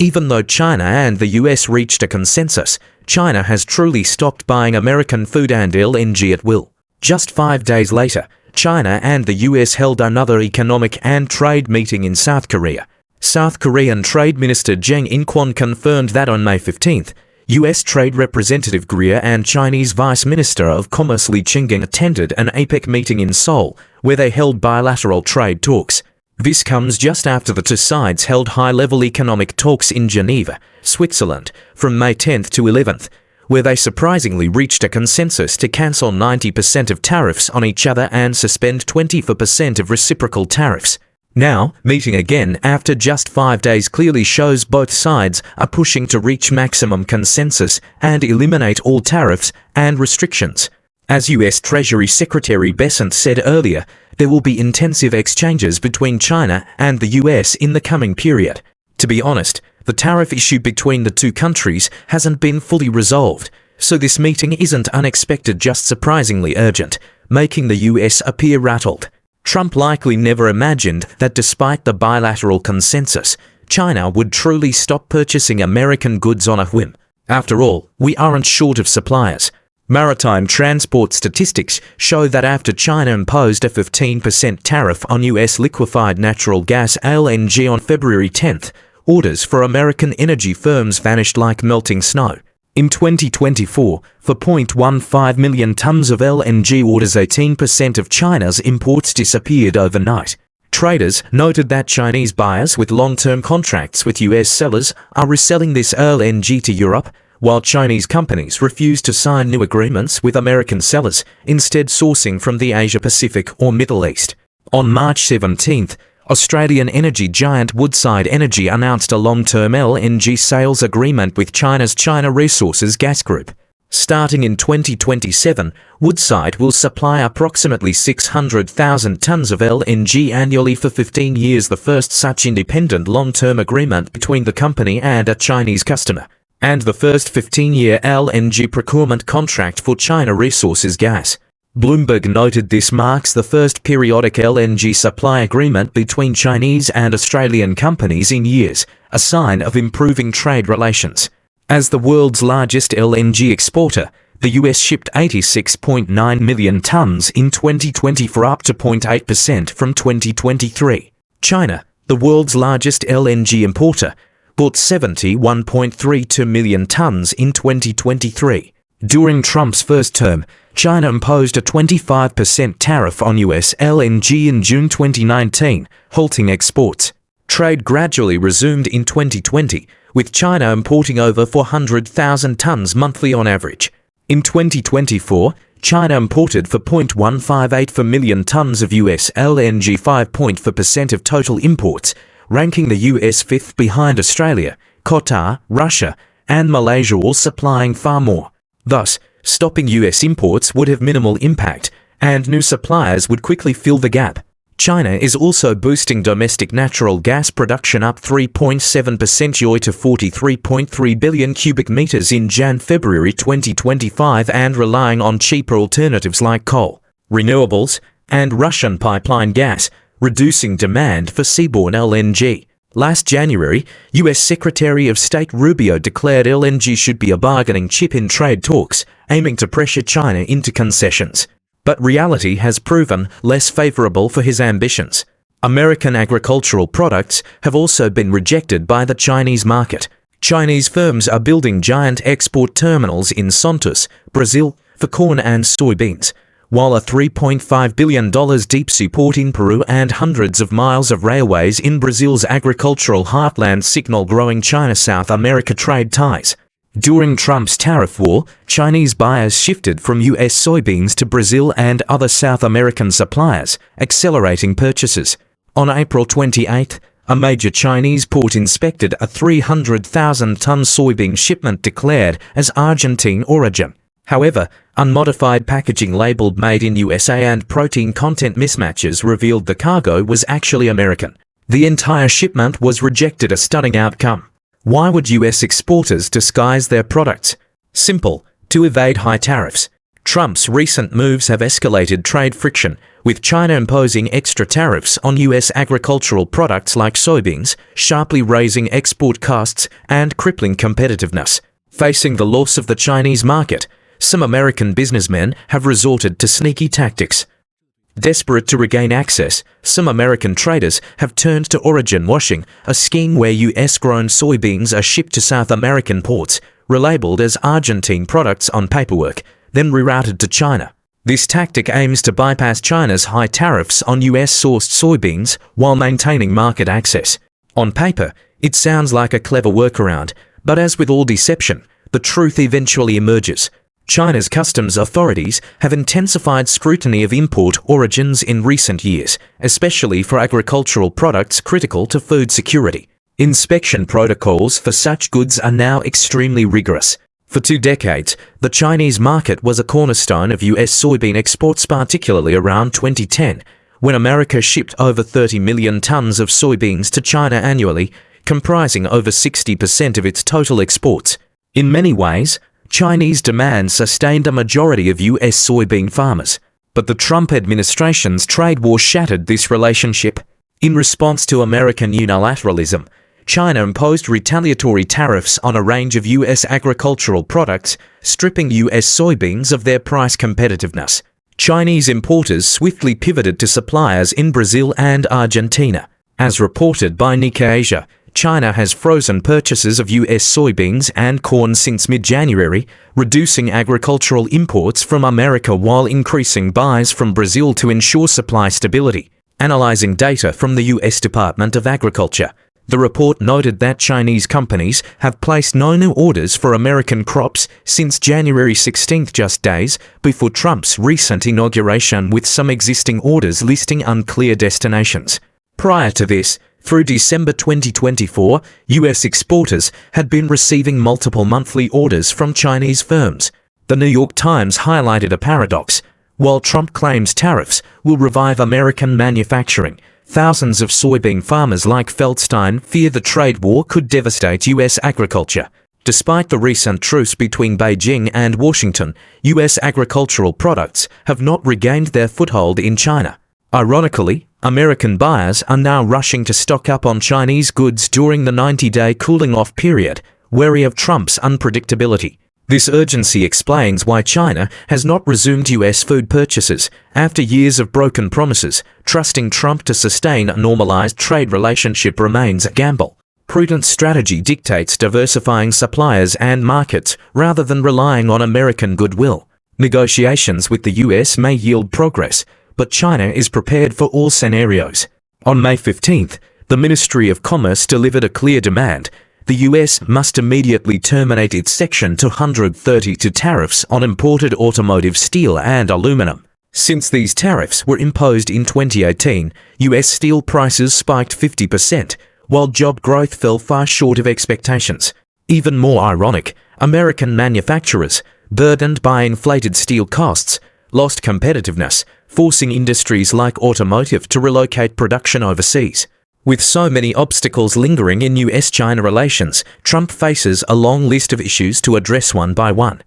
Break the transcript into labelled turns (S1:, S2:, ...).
S1: Even though China and the US reached a consensus, China has truly stopped buying American food and LNG at will. Just 5 days later, China and the US held another economic and trade meeting in South Korea. South Korean Trade Minister Jang In-kwon confirmed that on May 15th, US Trade Representative Greer and Chinese Vice Minister of Commerce Li Qingang attended an APEC meeting in Seoul, where they held bilateral trade talks. This comes just after the two sides held high-level economic talks in Geneva, Switzerland, from May 10th to 11th, where they surprisingly reached a consensus to cancel 90% of tariffs on each other and suspend 24% of reciprocal tariffs. Now, meeting again after just 5 days clearly shows both sides are pushing to reach maximum consensus and eliminate all tariffs and restrictions. As US Treasury Secretary Bessent said earlier, there will be intensive exchanges between China and the US in the coming period. To be honest, the tariff issue between the two countries hasn't been fully resolved, so this meeting isn't unexpected, just surprisingly urgent, making the US appear rattled. Trump likely never imagined that despite the bilateral consensus, China would truly stop purchasing American goods on a whim. After all, we aren't short of suppliers. Maritime transport statistics show that after China imposed a 15% tariff on US liquefied natural gas LNG on February 10th, orders for American energy firms vanished like melting snow. In 2024, for 0.15 million tons of LNG orders, 18% of China's imports disappeared overnight. Traders noted that Chinese buyers with long-term contracts with US sellers are reselling this LNG to Europe, while Chinese companies refuse to sign new agreements with American sellers, instead sourcing from the Asia-Pacific or Middle East. On March 17th, Australian energy giant Woodside Energy announced a long-term LNG sales agreement with China's China Resources Gas Group. Starting in 2027, Woodside will supply approximately 600,000 tons of LNG annually for 15 years, the first such independent long-term agreement between the company and a Chinese customer, and the first 15-year LNG procurement contract for China Resources Gas. Bloomberg noted this marks the first periodic LNG supply agreement between Chinese and Australian companies in years, a sign of improving trade relations. As the world's largest LNG exporter, the US shipped 86.9 million tons in 2020, up to 0.8% from 2023. China, the world's largest LNG importer, bought 71.32 million tons in 2023. During Trump's first term, China imposed a 25% tariff on US LNG in June 2019, halting exports. Trade gradually resumed in 2020, with China importing over 400,000 tons monthly on average. In 2024, China imported for 0.158 million tons of US LNG, 5.4% of total imports, ranking the US fifth behind Australia, Qatar, Russia, and Malaysia, all supplying far more. Thus, stopping US imports would have minimal impact, and new suppliers would quickly fill the gap. China is also boosting domestic natural gas production, up 3.7% YoY to 43.3 billion cubic meters in Jan-February 2025, and relying on cheaper alternatives like coal, renewables, and Russian pipeline gas, reducing demand for seaborne LNG. Last January, US Secretary of State Rubio declared LNG should be a bargaining chip in trade talks, aiming to pressure China into concessions. But reality has proven less favorable for his ambitions. American agricultural products have also been rejected by the Chinese market. Chinese firms are building giant export terminals in Santos, Brazil, for corn and soybeans, while a $3.5 billion deep sea port in Peru and hundreds of miles of railways in Brazil's agricultural heartland signal growing China-South America trade ties. During Trump's tariff war, Chinese buyers shifted from US soybeans to Brazil and other South American suppliers, accelerating purchases. On April 28, a major Chinese port inspected a 300,000-ton soybean shipment declared as Argentine origin. However, unmodified packaging labeled "Made in USA" and protein content mismatches revealed the cargo was actually American. The entire shipment was rejected, a stunning outcome. Why would US exporters disguise their products? Simple: to evade high tariffs. Trump's recent moves have escalated trade friction, with China imposing extra tariffs on US agricultural products like soybeans, sharply raising export costs and crippling competitiveness. Facing the loss of the Chinese market, some American businessmen have resorted to sneaky tactics. Desperate to regain access, some American traders have turned to origin washing, a scheme where US-grown soybeans are shipped to South American ports, relabeled as Argentine products on paperwork, then rerouted to China. This tactic aims to bypass China's high tariffs on US-sourced soybeans while maintaining market access. On paper, it sounds like a clever workaround, but as with all deception, the truth eventually emerges. China's customs authorities have intensified scrutiny of import origins in recent years, especially for agricultural products critical to food security. Inspection protocols for such goods are now extremely rigorous. For 2 decades, the Chinese market was a cornerstone of US soybean exports, particularly around 2010, when America shipped over 30 million tons of soybeans to China annually, comprising over 60% of its total exports. In many ways, Chinese demand sustained a majority of US soybean farmers. But the Trump administration's trade war shattered this relationship. In response to American unilateralism, China imposed retaliatory tariffs on a range of US agricultural products, stripping US soybeans of their price competitiveness. Chinese importers swiftly pivoted to suppliers in Brazil and Argentina. As reported by Nikkei Asia, China has frozen purchases of US soybeans and corn since mid-January, reducing agricultural imports from America while increasing buys from Brazil to ensure supply stability. Analyzing data from the US Department of Agriculture, the report noted that Chinese companies have placed no new orders for American crops since January 16, just days before Trump's recent inauguration, with some existing orders listing unclear destinations. Prior to this, through December 2024, US exporters had been receiving multiple monthly orders from Chinese firms. The New York Times highlighted a paradox. While Trump claims tariffs will revive American manufacturing, thousands of soybean farmers like Feldstein fear the trade war could devastate US agriculture. Despite the recent truce between Beijing and Washington, US agricultural products have not regained their foothold in China. Ironically, American buyers are now rushing to stock up on Chinese goods during the 90-day cooling-off period, wary of Trump's unpredictability. This urgency explains why China has not resumed US food purchases after years of broken promises. Trusting Trump to sustain a normalized trade relationship remains a gamble. Prudent strategy dictates diversifying suppliers and markets rather than relying on American goodwill. Negotiations with the US may yield progress, but China is prepared for all scenarios. On May 15th, the Ministry of Commerce delivered a clear demand. The US must immediately terminate its Section 232 tariffs on imported automotive steel and aluminum. Since these tariffs were imposed in 2018, US steel prices spiked 50%, while job growth fell far short of expectations. Even more ironic, American manufacturers, burdened by inflated steel costs, lost competitiveness, forcing industries like automotive to relocate production overseas. With so many obstacles lingering in US-China relations, Trump faces a long list of issues to address one by one.